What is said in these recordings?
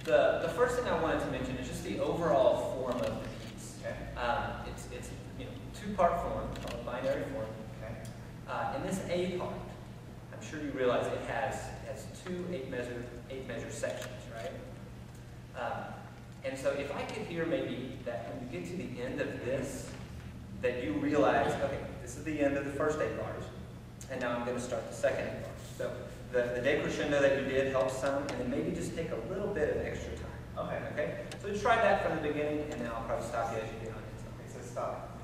The first thing I wanted to mention is just the overall form of the piece. Okay. It's two-part form, called binary form. Okay. In this A part, I'm sure you realize it has two eight measure sections, right? And so if I could hear maybe that when you get to the end of this, that you realize, okay, this is the end of the first 8 bars, and now I'm going to start the second 8 bars. So the decrescendo that you did helps some, and then maybe just take a little bit of extra time. Okay. Okay. So try that from the beginning, and then I'll probably stop you as you get on it. Okay. So stop.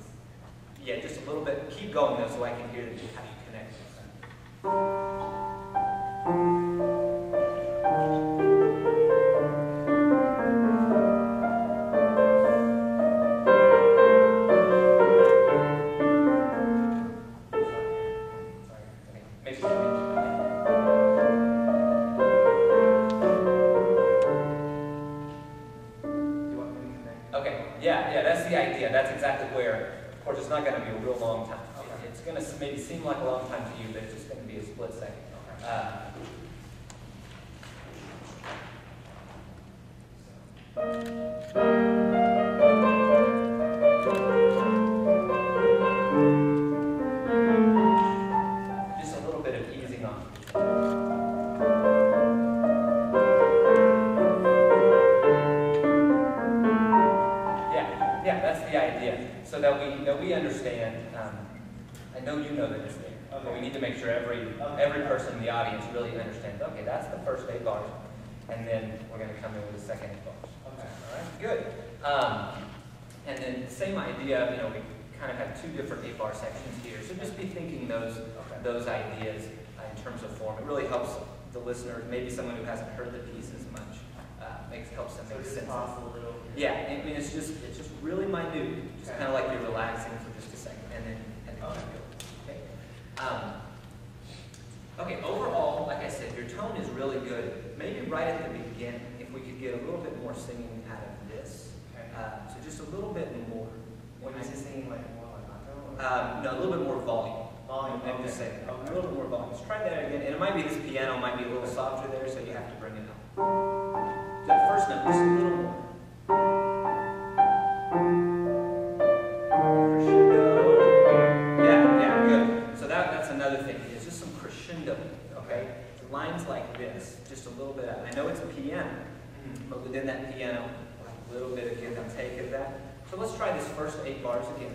Yeah, just a little bit. Keep going though, so I can hear how you connect with that. That's exactly where, of course, it's not going to be a real long time. Okay. It's going to maybe seem like a long time to you, but it's just going to be a split second. Just a little bit of easing on. Yeah, that's the idea. So that we understand, I know you know that it's there, but we need to make sure every person in the audience really understands, okay, that's the first 8 bars, and then we're going to come in with the second 8 bars. Okay, all right, good. And then the same idea, we kind of have 2 different 8-bar sections here, so just be thinking those ideas in terms of form. It really helps the listener, maybe someone who hasn't heard the piece as much, helps them make sense. Yeah, I mean, it's just really minute, just kind of like you're relaxing for just a second, and then okay. Okay, overall, like I said, your tone is really good. Maybe right at the beginning, if we could get a little bit more singing out of this. So just a little bit more. When is it singing like more like no, a little bit more volume. Volume, I'm just saying, a little bit more volume. Let's try that again. And it might be this piano might be a little softer there, so you have to bring it up. That first note, just a little more. Lines like this, just a little bit. I know it's a piano, but within that piano, we'll have a little bit of give and take of that. So let's try this first 8 bars again.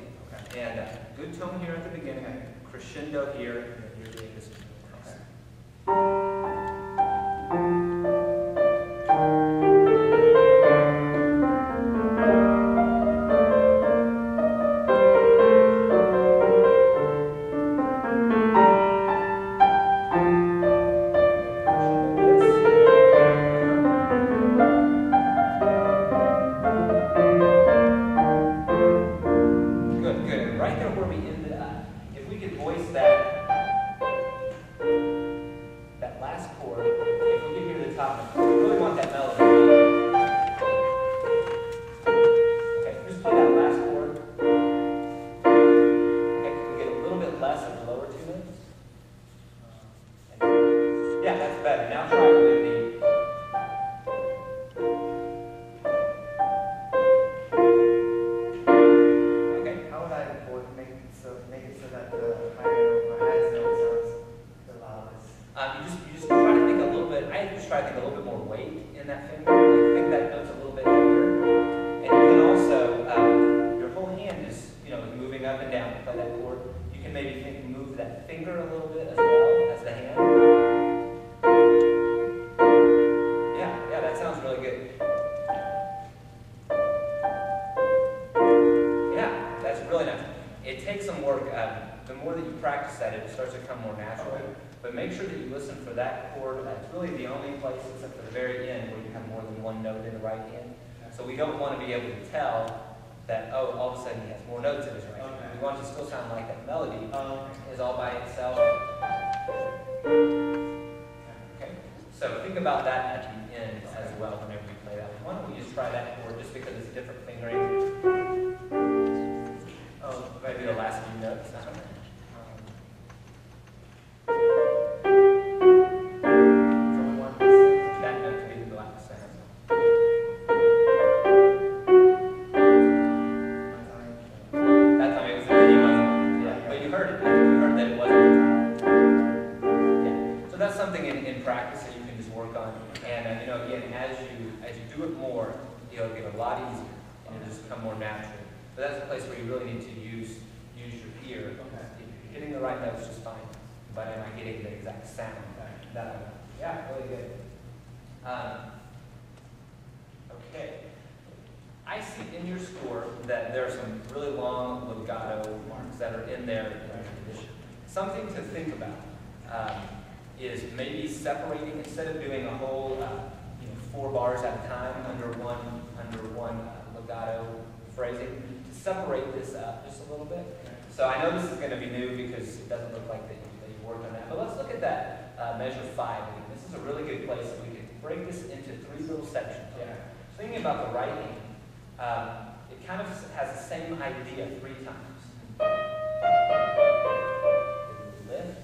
Okay. And good tone here at the beginning, crescendo here, and then you're doing this. But make sure that you listen for that chord. That's really the only place, except for the very end, where you have more than one note in the right hand. So we don't want to be able to tell that, oh, all of a sudden he has more notes in his right hand. We want it to still sound like that melody is all by itself. Okay? So think about that at the end as well whenever we play that. Why don't we just try that chord just because it's a different fingering? Oh, maybe the last few notes. More natural. But that's a place where you really need to use your ear. Okay. If you're hitting the right notes, just fine. But am I getting the exact sound? Yeah, really good. Okay. I see in your score that there are some really long legato marks that are in there. Something to think about is maybe separating, instead of doing a whole 4 bars at a time under one legato phrasing, to separate this up just a little bit. So I know this is going to be new because it doesn't look like that you worked on that. But let's look at that measure 5. This is a really good place that we can break this into 3 little sections. Thinking about the right hand, it kind of has the same idea 3 times. Lift.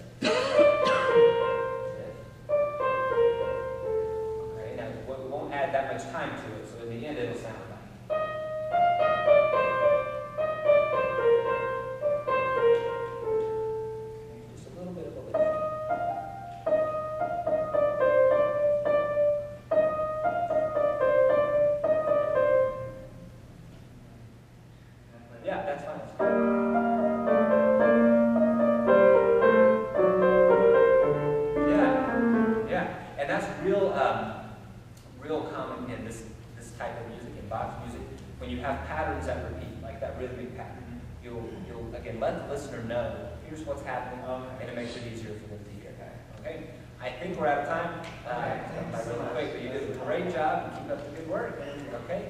Okay, now we won't add that much time to it, so in the end it'll sound like. Just a little bit of a lift. Yeah, that's fine. Yeah, and that's real common in this type of music, in Bach's music. When you have patterns that repeat, like that rhythmic pattern, you'll again let the listener know here's what's happening, and it makes it easier for them to hear. Okay, I think we're out of time. Really quick, but you did a great job, and keep up the good work. Okay.